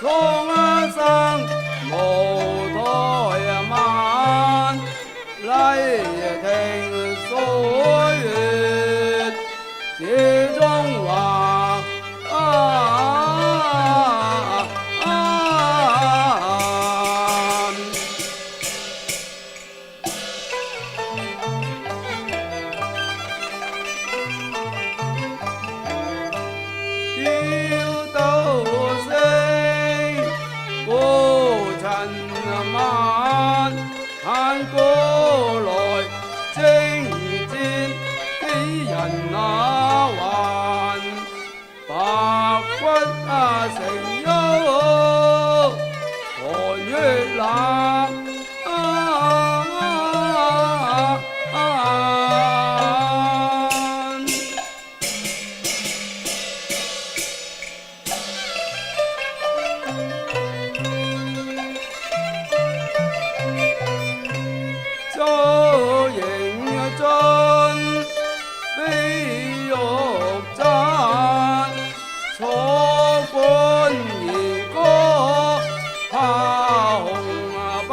蒼生無怠慢，禮聽歲月這中華。吊到聲孤塵晚，行過來征戰幾人還？白骨成憂寒月冷。周迎盡飛玉盞，楚冠兒歌怕紅斑，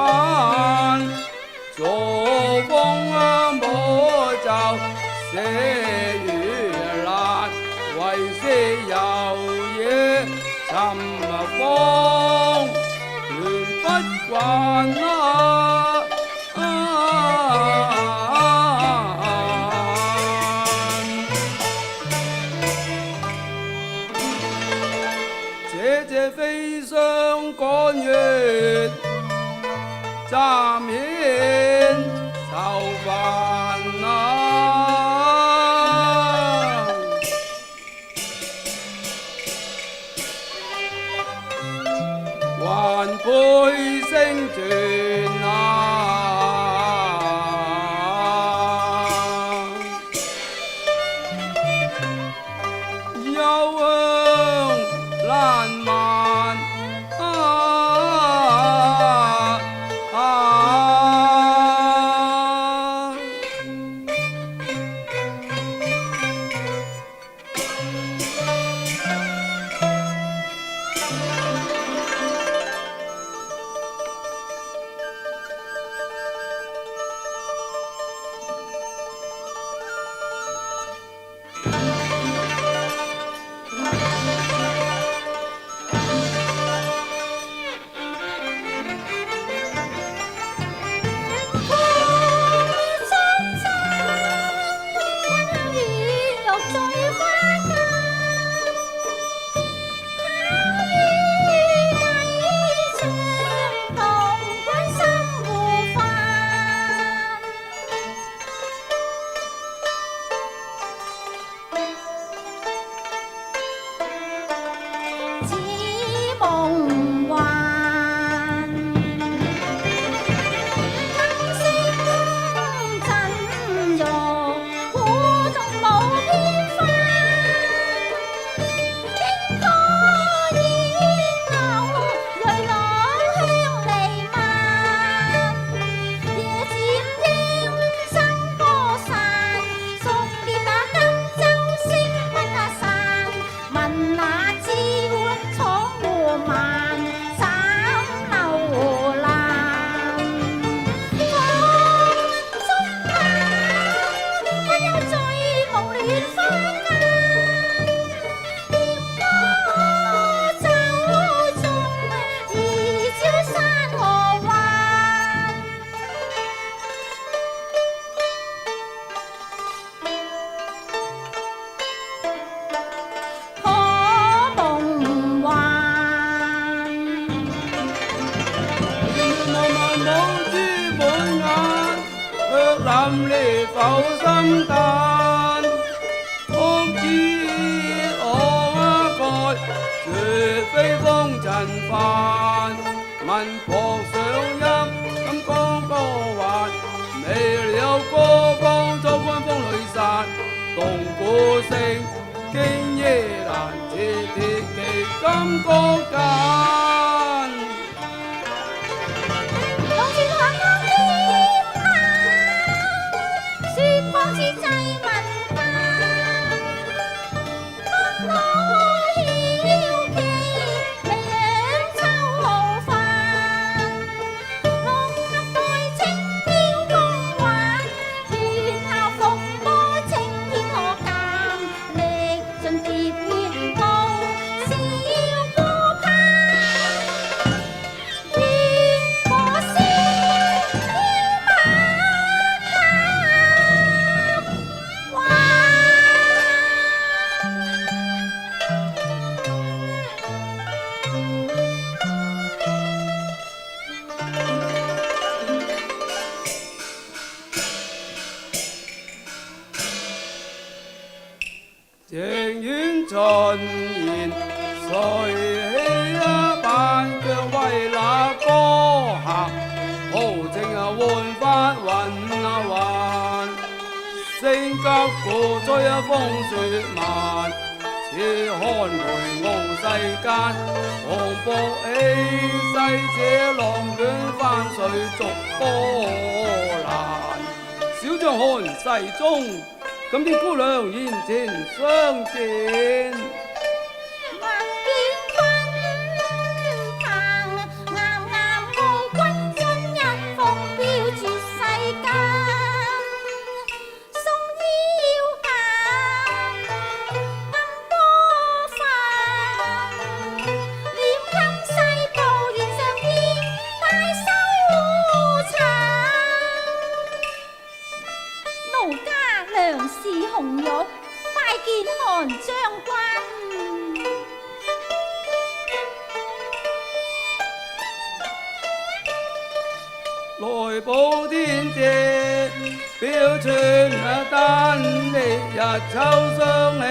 逐風舞袖寫月蘭，為色遊野尋芳斷不慣。這飛霜趕月，暫遣愁煩還配聲斷幽香爛漫。淋漓浮心丹，空知我蓋，絕非風塵煩。聞薄上音，金剛歌還，未了歌方，遭軍風裏散。動鼓聲，驚夜闌，切鐵騎金戈間。我曉記，未養出現，誰起扮腳為那歌客，豪情換發雲雲，性急故吹風雪漫，似寒梅傲世間，黃渤氣勢這浪捲翻水逐波瀾。小將看世中，今天姑娘宴前相見。來報天謝，表寸丹烈日秋相氣，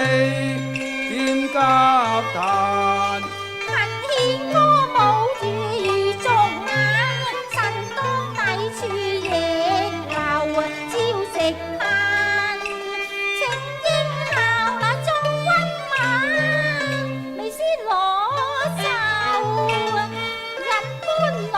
劍甲彈。恨牽歌舞如俗眼，神當抵處亦留朝夕盼。情應效那中溫晚，微絲攞袖引歡樂。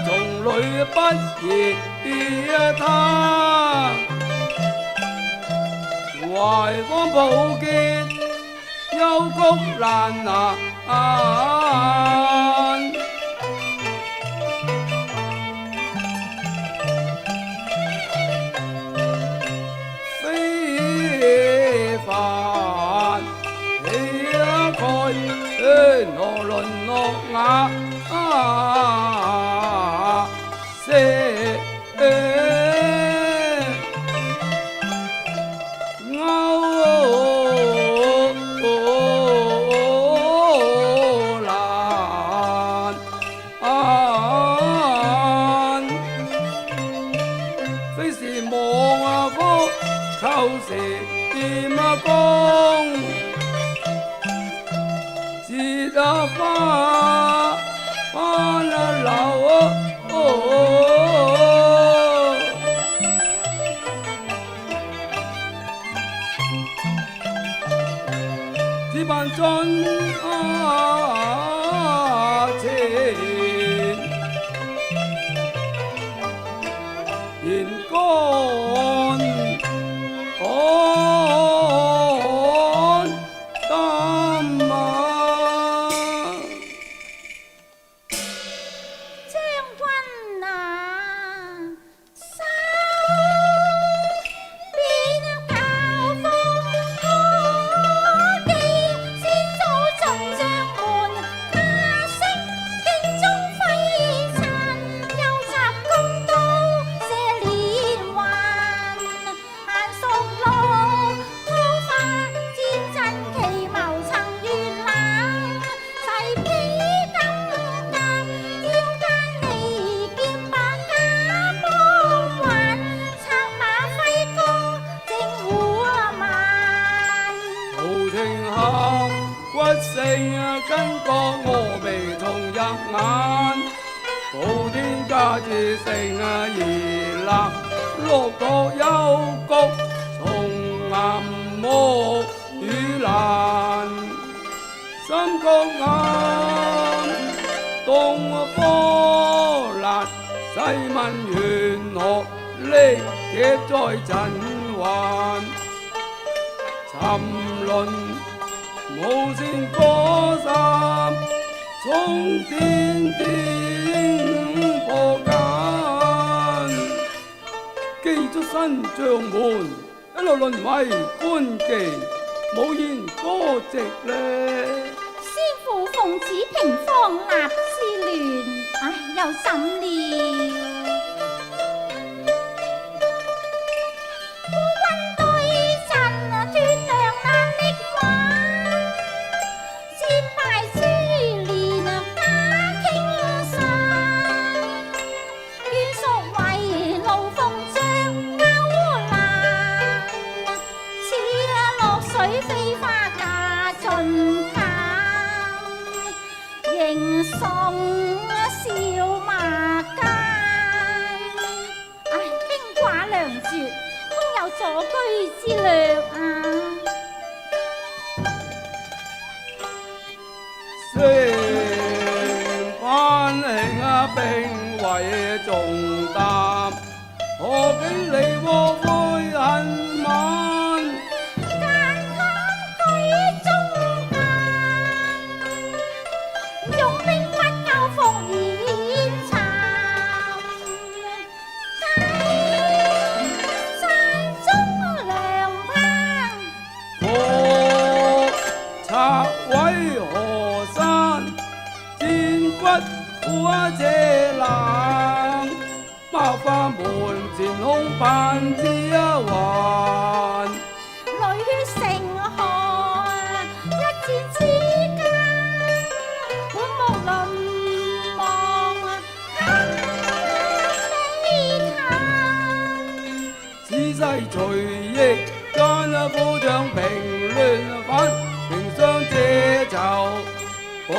從裏不疑他，懷光抱結幽谷難難。非凡氣概，羅倫諾雅。非是望福求時光，自得花流。只盼盡情言乾擔啊！將軍啊，收邊教風眼，普天佳節成熱鬧，六國憂國從岩木與蘭，三國眼東方蘭，西問玄學歷劫在震寰，沉淪無線歌聲，衝天點破間，記出新將門，一路淪為官妓，無言歌席呢。師父奉旨平方立之亂，唉，又怎了？孤軍對陣脫良難力挽，戰敗珠連打傾山，眷屬為怒鳳將勾攔，似落水飛花嫁盡間，迎送笑馬間。唉，兵寡糧絕，空有阻居之略啊！成班兄兵為重擔，何竟離禍悔恨晚？間襟居中間，勇兵不夠復現殘，計山中良烹。我拆毀河山，戰骨苦這冷，爆花門前空盼之還。淚血成河，一戰之間，本木淪亡，堪悲嘆。此世隨役間夫將平亂反，平相借仇報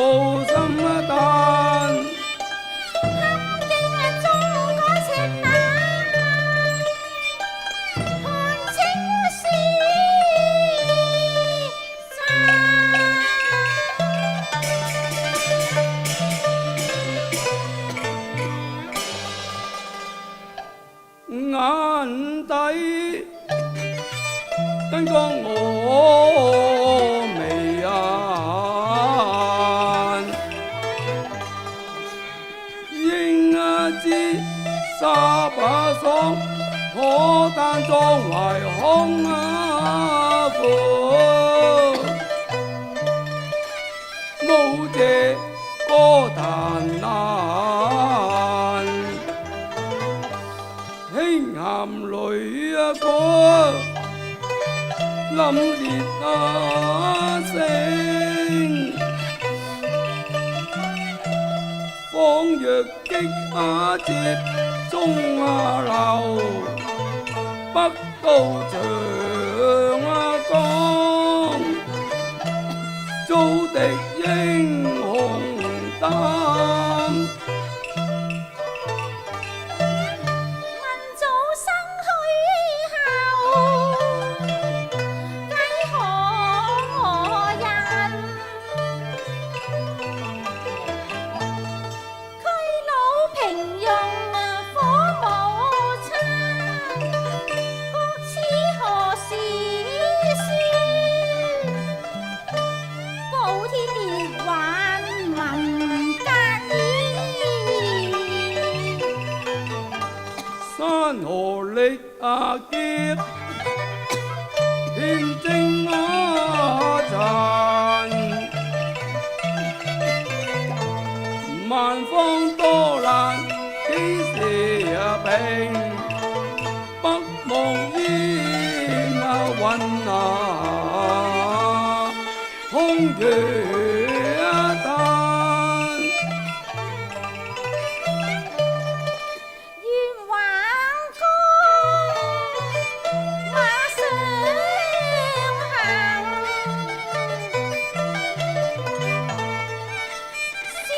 心丹。堪驚中改赤膽，看清事實。眼底燈光我眉眼，應知沙把爽，可單裝懷空苦，無借歌壇難。輕含淚過，凜烈聲，仿若擊接中流，北到長江，遭敵英雄擔。山河力劫，天精殘，萬方多難幾時平？北望煙雲空餘嘆。笑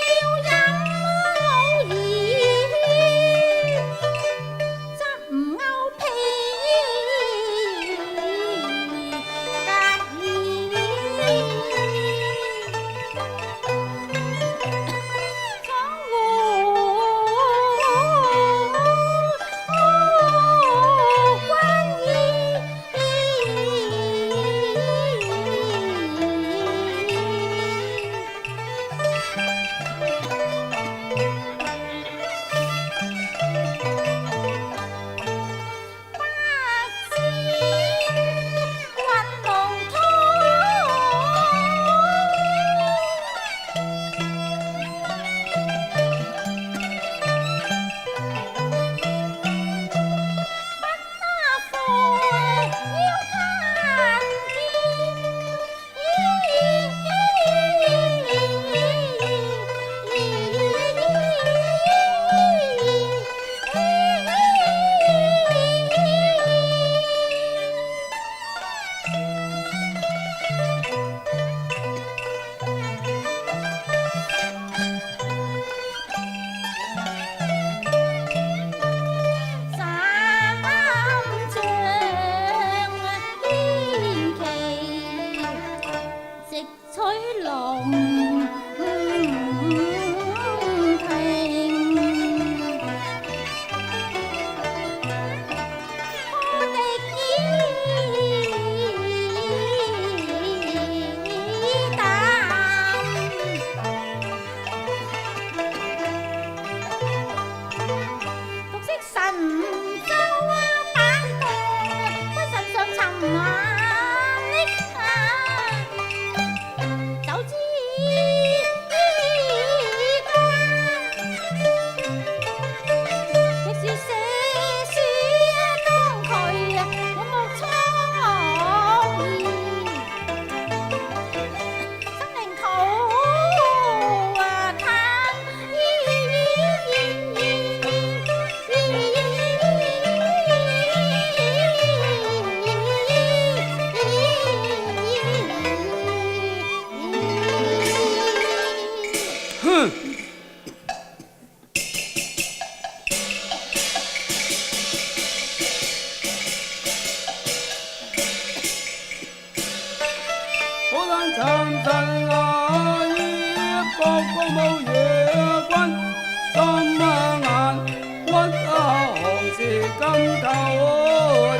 金頭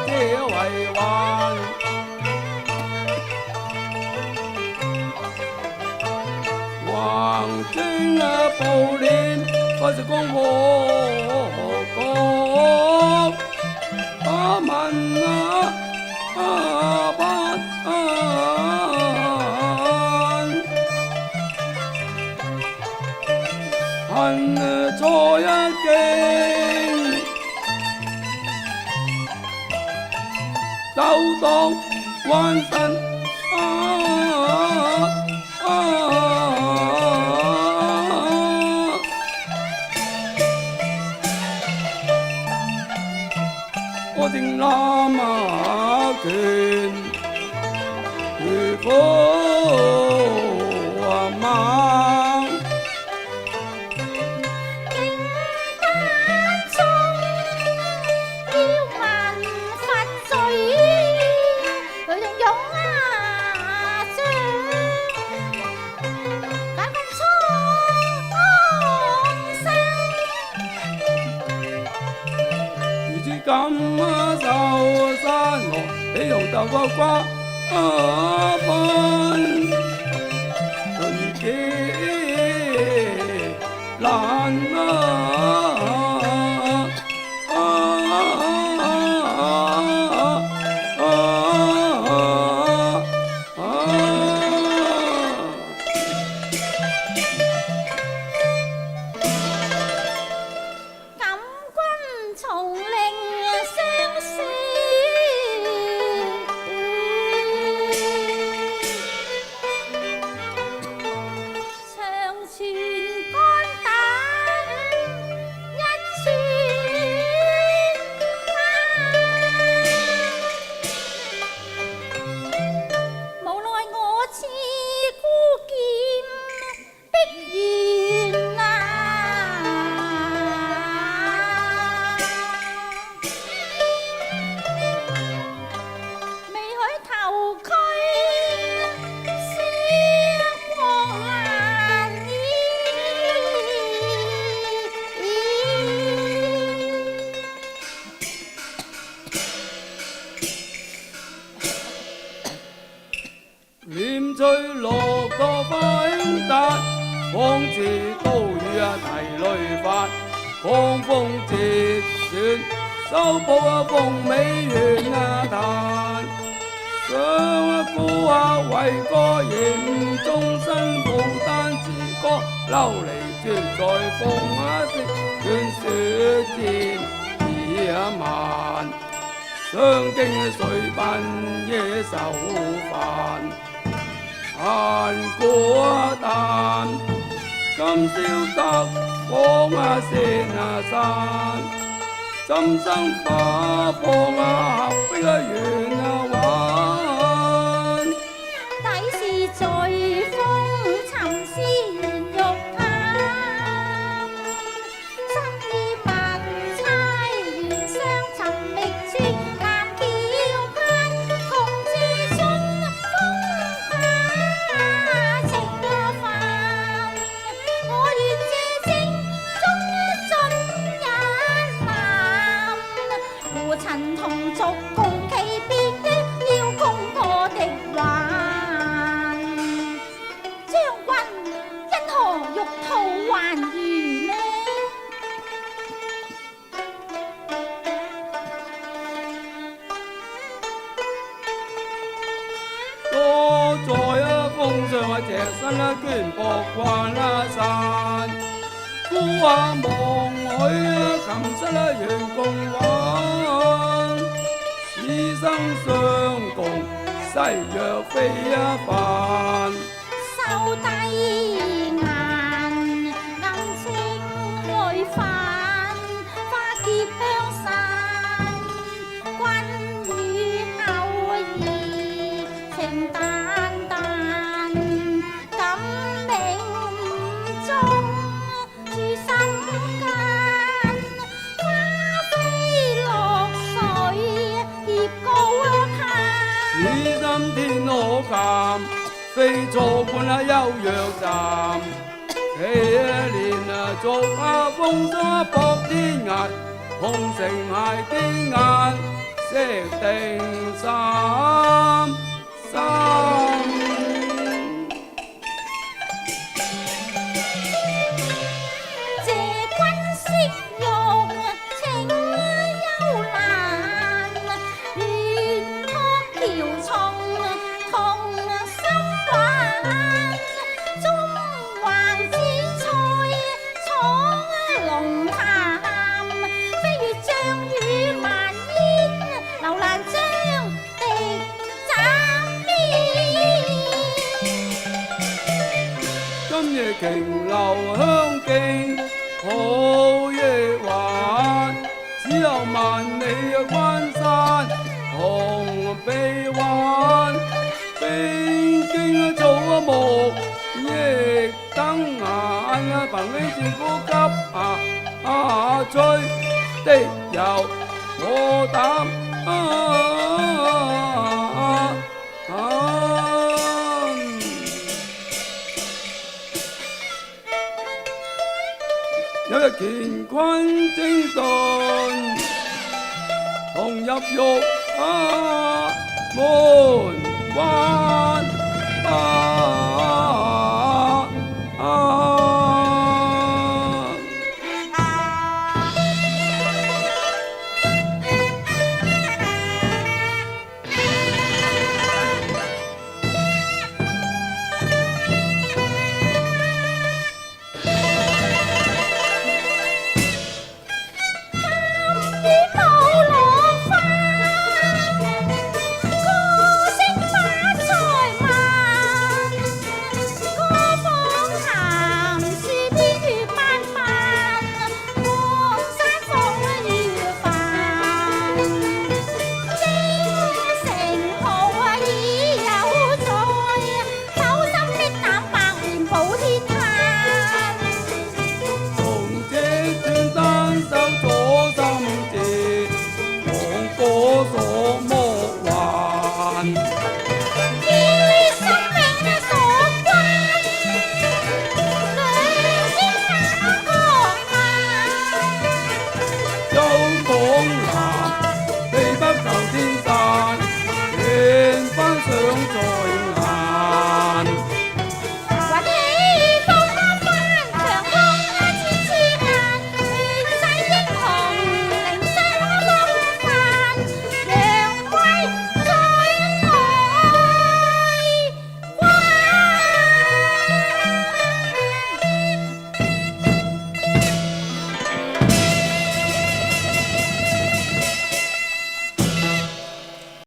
這為患，橫征暴亂不是功何國，民不安，恨錯一境，鬥當還神。我正南拳如火猛，勁單衝，要問罰罪，佢仲勇將，解分蒼生。如此咁受山河，你用豆腐瓜分，盡幾難感君從令相思，長存肝膽一寸無奈我似孤劍逼遠未許投區鮮光難念翠落個分達，方知刀雨提雷發，狂風折斷，收報鳳尾原壇。上古為個嚴終身孤單自歌，流離絕在風色，斷雪天已晚。相經誰伴夜愁煩，閒過淡，今宵得訪仙山，怎生花放合璧圓環。底是在風沉思緣欲淡，心意物猜緣相尋覓處，南橋畔共知春風化情煩。我願借征中盡一覽，和塵同族共期別的要攻破敵患。將軍因何欲吐還餘呢？多在風上隻身捐薄關山，孤望許琴瑟願共玩，此生相共誓約非凡。收低顏銀青淚泛，花結香散，君與偶兒情淡淡，感銘中住心間，花飛落水葉高攀。此心天可鑑，非錯判休約站。這年續風霜搏天涯，紅繩鞋啲顏色定三。謝君色欲情幽蘭，亂曲橋從同心玩。中環紫菜闖龍潭，飛越象與萬煙，樓蘭將敵斬邊。今夜瓊樓香徑好夜玩，只有萬里關山同臂彎。邊境草木亦瞪眼，憑呢支呼吸吹的有我膽。有日乾坤精頓，同入玉門關。